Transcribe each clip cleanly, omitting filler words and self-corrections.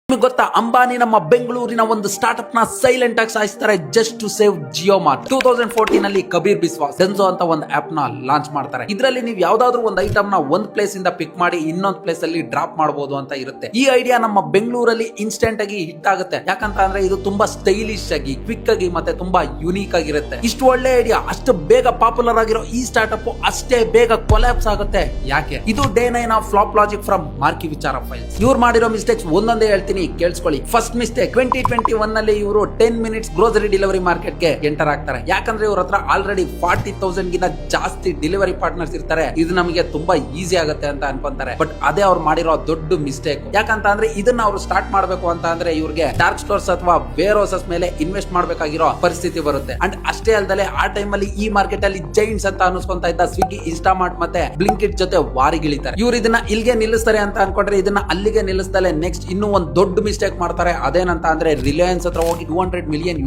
ನಿಮಗೆ ಗೊತ್ತಾ, ಅಂಬಾನಿ ನಮ್ಮ ಬೆಂಗಳೂರಿನ ಒಂದು ಸ್ಟಾರ್ಟ್ಅಪ್ ನ ಸೈಲೆಂಟ್ ಆಗಿ ಸಾಯಿಸ್ತಾರೆ just to save Jio mart. 2014 ನಲ್ಲಿ ಕಬೀರ್ ಬಿಸ್ವಾಸ್ ಡೆನ್ಸೋ ಅಂತ ಒಂದು ಆಪ್ ನ ಲಾಂಚ್ ಮಾಡ್ತಾರೆ. ಇದರಲ್ಲಿ ನೀವು ಯಾವ್ದಾದ್ರು ಒಂದು ಐಟಮ್ ನ ಒಂದ್ ಪ್ಲೇಸ್ ಇಂದ ಪಿಕ್ ಮಾಡಿ ಇನ್ನೊಂದ್ ಪ್ಲೇಸ್ ಅಲ್ಲಿ ಡ್ರಾಪ್ ಮಾಡಬಹುದು ಅಂತ ಇರುತ್ತೆ. ಈ ಐಡಿಯಾ ನಮ್ಮ ಬೆಂಗಳೂರಲ್ಲಿ ಇನ್ಸ್ಟೆಂಟ್ ಆಗಿ ಹಿಟ್ ಆಗುತ್ತೆ. ಯಾಕಂತ ಅಂದ್ರೆ ಇದು ತುಂಬಾ ಸ್ಟೈಲಿಶ್ ಆಗಿ, ಕ್ವಿಕ್ ಆಗಿ ಮತ್ತೆ ತುಂಬಾ ಯುನೀಕ್ ಆಗಿರುತ್ತೆ. ಇಷ್ಟು ಒಳ್ಳೆ ಐಡಿಯಾ ಅಷ್ಟು ಬೇಗ ಪಾಪ್ಯುಲರ್ ಆಗಿರೋ ಈ ಸ್ಟಾರ್ಟ್ಅಪ್ ಅಷ್ಟೇ ಬೇಗ ಕೊಲ್ಯಾಪ್ಸ್ ಆಗುತ್ತೆ. ಯಾಕೆ? ಇದು day 9 of flop logic from ಮಾರ್ಕಿ ವಿಚಾರ ಫೈಲ್ಸ್. ಇವ್ರು ಮಾಡಿರೋ ಮಿಸ್ಟೇಕ್ಸ್ ಒಂದೊಂದೇ ಹೇಳ್ತೀನಿ, ಕೇಳಿಸ್ಕೊಳ್ಳಿ. ಫಸ್ಟ್ ಮಿಸ್ಟೇಕ್, 2021 ನಲ್ಲಿ ಇವರು 10 ಮಿನಿಟ್ಸ್ ಗ್ರೋಸರಿ ಡೆಲಿವರಿ ಮಾರ್ಕೆಟ್ ಗೆ ಎಂಟರ್ ಆಗ್ತಾರೆ. ಯಾಕಂದ್ರೆ ಇವ್ರ ಹತ್ರ ಆಲ್ರೆಡಿ 40,000 ಗಿಂತ ಜಾಸ್ತಿ ಡೆಲಿವರಿ ಪಾರ್ಟ್ನರ್ಸ್ ಇರ್ತಾರೆ. ಇದು ನಮಗೆ ತುಂಬಾ ಈಸಿ ಆಗುತ್ತೆ ಅಂತ ಅನ್ಕೊಂತಾರೆ. ಬಟ್ ಅದೇ ಅವ್ರು ಮಾಡಿರೋ ದೊಡ್ಡ ಮಿಸ್ಟೇಕ್. ಯಾಕಂತ ಅಂದ್ರೆ ಇದನ್ನ ಅವ್ರು ಸ್ಟಾರ್ಟ್ ಮಾಡಬೇಕು ಅಂತ ಅಂದ್ರೆ ಇವ್ರಿಗೆ ಡಾರ್ಕ್ ಸ್ಟೋರ್ಸ್ ಅಥವಾ ವೇರ್ ಹೌಸಸ್ ಮೇಲೆ ಇನ್ವೆಸ್ಟ್ ಮಾಡಬೇಕಾಗಿರೋ ಪರಿಸ್ಥಿತಿ ಬರುತ್ತೆ. ಅಂಡ್ ಅಷ್ಟೇ ಅಲ್ಲದೆ ಆ ಟೈಮ್ ಅಲ್ಲಿ ಈ ಮಾರ್ಕೆಟ್ ಅಲ್ಲಿ ಜೈಂಟ್ಸ್ ಅಂತ ಅನಿಸ್ಕೊಂತ ಇದ್ದ ಸ್ವಿಗ್ಗಿ, ಇನ್ಸ್ಟಾಮಾರ್ಟ್ ಮತ್ತೆ ಬ್ಲಿಂಕಿಟ್ ಜೊತೆ ವಾರಿಗಿಳಿತಾರೆ. ಇವ್ರು ಇದನ್ನ ಇಲ್ಲಿಗೆ ನಿಲ್ಲಿಸ್ತಾರೆ ಅಂತ ಅನ್ಕೊಂಡ್ರೆ ಇದನ್ನ ಅಲ್ಲಿಗೆ ನಿಲ್ಲಿಸ್ದಲೆ ನೆಕ್ಸ್ಟ್ ಇನ್ನೂ ಒಂದು ದೊಡ್ಡ ಮಿಸ್ಟೇಕ್ ಮಾಡ್ತಾರೆ. ಅದೇನಂತ ಅಂದ್ರೆ ರಿಲಯನ್ಸ್ ಹತ್ರ ಹೋಗಿ $200 ಮಿಲಿಯನ್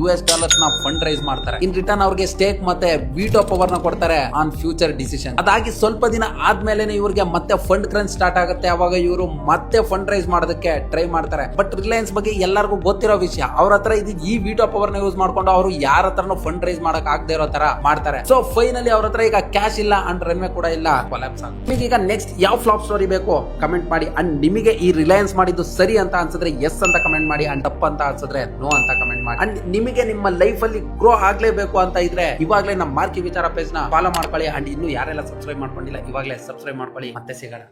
ನ ಫಂಡ್ ರೈಸ್ ಮಾಡ್ತಾರೆ. ಇನ್ ರಿಟರ್ನ್ ಅವ್ರಿಗೆ ಸ್ಟೇಕ್ ಮತ್ತೆ ವೀಟೋ ಪವರ್ ನ ಕೊಡ್ತಾರೆ ಆನ್ ಫ್ಯೂಚರ್ ಡಿಸಿಷನ್. ಅದಾಗಿ ಸ್ವಲ್ಪ ದಿನ ಆದ್ಮೇಲೆ ಇವ್ರಿಗೆ ಮತ್ತೆ ಫಂಡ್ ಕ್ರಂಚ್ ಸ್ಟಾರ್ಟ್ ಆಗುತ್ತೆ. ಅವಾಗ ಇವರು ಮತ್ತೆ ಫಂಡ್ ರೈಸ್ ಮಾಡೋದಕ್ಕೆ ಟ್ರೈ ಮಾಡ್ತಾರೆ. ಬಟ್ ರಿಲಯನ್ಸ್ ಬಗ್ಗೆ ಎಲ್ಲರಿಗೂ ಗೊತ್ತಿರೋ ವಿಷಯ, ಅವ್ರ ಹತ್ರ ಈ ವೀಟೋ ಪವರ್ ನ ಯೂಸ್ ಮಾಡ್ಕೊಂಡು ಅವರು ಯಾರ ಹತ್ರನೂ ಫಂಡ್ ರೈಸ್ ಮಾಡಕ್ ಆಗದೆ ಇರೋ ತರ ಮಾಡ್ತಾರೆ. ಸೊ ಫೈನಲಿ ಅವ್ರ ಹತ್ರ ಈಗ ಕ್ಯಾಶ್ ಇಲ್ಲ ಅಂಡ್ ರನ್ವೇ ಕೂಡ ಇಲ್ಲ, ಕೊಲ್ಯಾಪ್ಸ್ ಆಗುತ್ತೆ. ನಿಮಗೆ ಈಗ ನೆಕ್ಸ್ಟ್ ಯಾವ ಫ್ಲಾಪ್ ಸ್ಟೋರಿ ಬೇಕು ಕಮೆಂಟ್ ಮಾಡಿ. ಅಂಡ್ ನಿಮಗೆ ಈ ರಿಲಯನ್ಸ್ ಮಾಡಿದ್ದು ಸರಿ ಅಂತ ಅನ್ಸಿದ್ರೆ ಎಸ್ ಅಂತ ಕಮೆಂಟ್ ಮಾಡಿ, ಅಂಡ್ ತಪ್ಪ ಅಂತ ಅನ್ಸಿದ್ರೆ ನೋ ಅಂತ ಕಮೆಂಟ್ ಮಾಡಿ. ಅಂಡ್ ನಿಮಗೆ ನಿಮ್ಮ ಲೈಫ್ ಅಲ್ಲಿ ಗ್ರೋ ಆಗ್ಲೇಬೇಕು ಅಂತ ಇದ್ರೆ ಇವಾಗಲೇ ನಮ್ಮ ಮಾರ್ಕಿ ವಿಚಾರ ಪೇಜ್ ನ ಫಾಲೋ ಮಾಡ್ಕೊಳ್ಳಿ. ಅಂಡ್ ಇನ್ನು ಯಾರೆಲ್ಲ ಸಬ್ಸ್ಕ್ರೈಬ್ ಮಾಡ್ಕೊಂಡಿಲ್ಲ ಇವಾಗಲೇ ಸಬ್ಸ್ಕ್ರೈಬ್ ಮಾಡ್ಕೊಳ್ಳಿ. ಮತ್ತೆ ಸಿಗೋಣ.